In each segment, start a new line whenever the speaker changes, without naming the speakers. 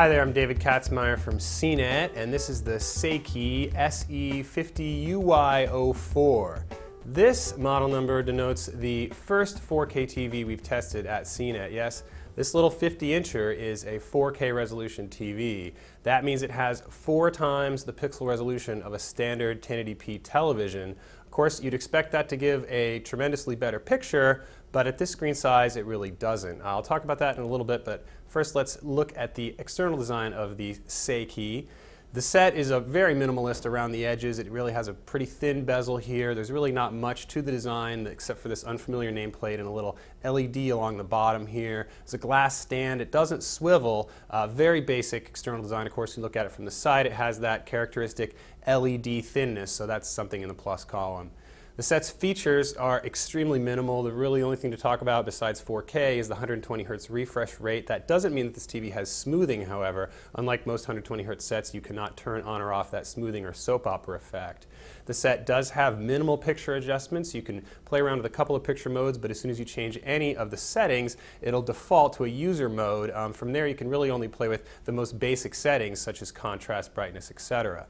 Hi there, I'm David Katzmeyer from CNET, and this is the Seiki SE50UY04. This model number denotes the first 4K TV we've tested at CNET. Yes, this little 50-incher is a 4K resolution TV. That means it has 4 times the pixel resolution of a standard 1080p television. Of course, you'd expect that to give a tremendously better picture, but at this screen size, it really doesn't. I'll talk about that in a little bit, but first let's look at the external design of the Seiki. The set is a very minimalist around the edges. It really has a pretty thin bezel here. There's really not much to the design except for this unfamiliar nameplate and a little LED along the bottom here. There's a glass stand. It doesn't swivel. Very basic external design. Of course, you look at it from the side, it has that characteristic LED thinness, so that's something in the plus column. The set's features are extremely minimal. The really only thing to talk about besides 4K is the 120 Hz refresh rate. That doesn't mean that this TV has smoothing, however. Unlike most 120 Hz sets, you cannot turn on or off that smoothing or soap opera effect. The set does have minimal picture adjustments. You can play around with a couple of picture modes, but as soon as you change any of the settings, it'll default to a user mode. From there, you can really only play with the most basic settings, such as contrast, brightness, etc.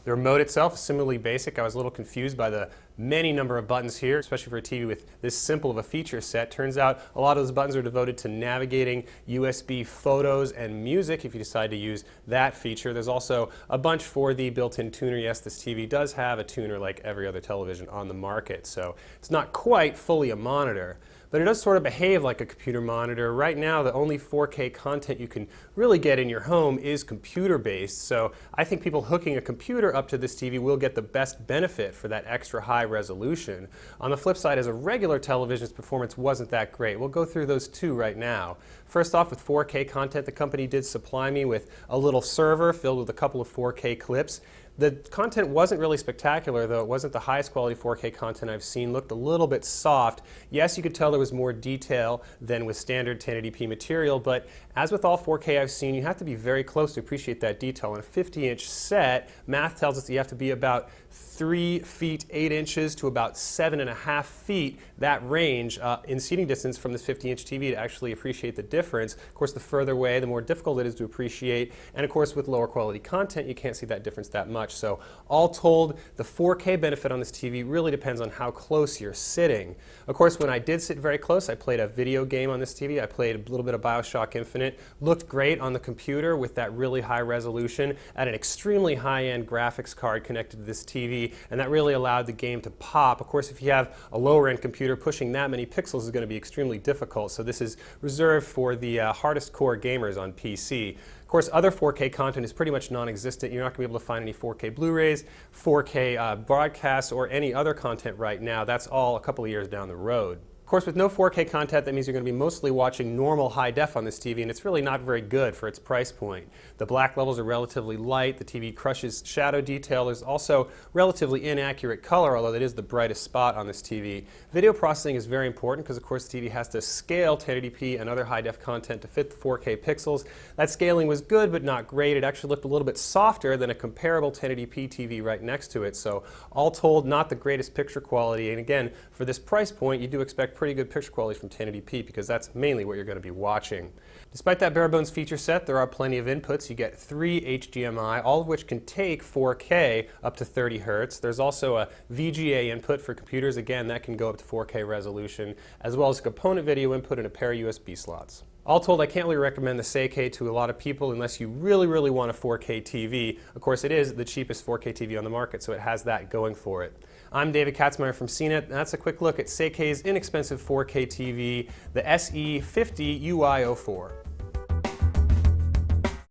The remote itself is similarly basic. I was a little confused by the many number of buttons here, especially for a TV with this simple of a feature set. Turns out a lot of those buttons are devoted to navigating USB photos and music if you decide to use that feature. There's also a bunch for the built-in tuner. Yes, this TV does have a tuner like every other television on the market, so it's not quite fully a monitor. But it does sort of behave like a computer monitor. Right now, the only 4K content you can really get in your home is computer-based, so I think people hooking a computer up to this TV will get the best benefit for that extra high resolution. On the flip side, as a regular television's performance wasn't that great. We'll go through those two right now. First off, with 4K content, the company did supply me with a little server filled with a couple of 4K clips. The content wasn't really spectacular, though. It wasn't the highest quality 4K content I've seen. Looked a little bit soft. Yes, you could tell there was more detail than with standard 1080p material, but as with all 4K I've seen, you have to be very close to appreciate that detail. On a 50-inch set, math tells us that you have to be about 3 feet 8 inches to about 7.5 feet, that range in seating distance from this 50-inch TV to actually appreciate the difference. Of course, the further away, the more difficult it is to appreciate, and of course with lower quality content, you can't see that difference that much. So all told, the 4K benefit on this TV really depends on how close you're sitting. Of course, when I did sit very close, I played a video game on this TV. I played a little bit of BioShock Infinite. Looked great on the computer with that really high resolution at an extremely high-end graphics card connected to this TV, and that really allowed the game to pop. Of course, if you have a lower-end computer, pushing that many pixels is going to be extremely difficult, so this is reserved for the hardest core gamers on PC. Of course, other 4K content is pretty much non-existent. You're not going to be able to find any 4K Blu-rays, 4K broadcasts, or any other content right now. That's all a couple of years down the road. Of course, with no 4K content, that means you're going to be mostly watching normal high def on this TV, and it's really not very good for its price point. The black levels are relatively light, the TV crushes shadow detail, there's also relatively inaccurate color, although that is the brightest spot on this TV. Video processing is very important because, of course, the TV has to scale 1080p and other high def content to fit the 4K pixels. That scaling was good, but not great. It actually looked a little bit softer than a comparable 1080p TV right next to it, so all told, not the greatest picture quality, and again, for this price point, you do expect pretty good picture quality from 1080p because that's mainly what you're going to be watching. Despite that bare bones feature set, there are plenty of inputs. You get 3 HDMI, all of which can take 4K up to 30 Hz. There's also a VGA input for computers. Again, that can go up to 4K resolution, as well as a component video input and a pair of USB slots. All told, I can't really recommend the Seiki to a lot of people unless you really want a 4K TV. Of course, it is the cheapest 4K TV on the market, so it has that going for it. I'm David Katzmeyer from CNET, and that's a quick look at Seiki's inexpensive 4K TV, the SE50UY04.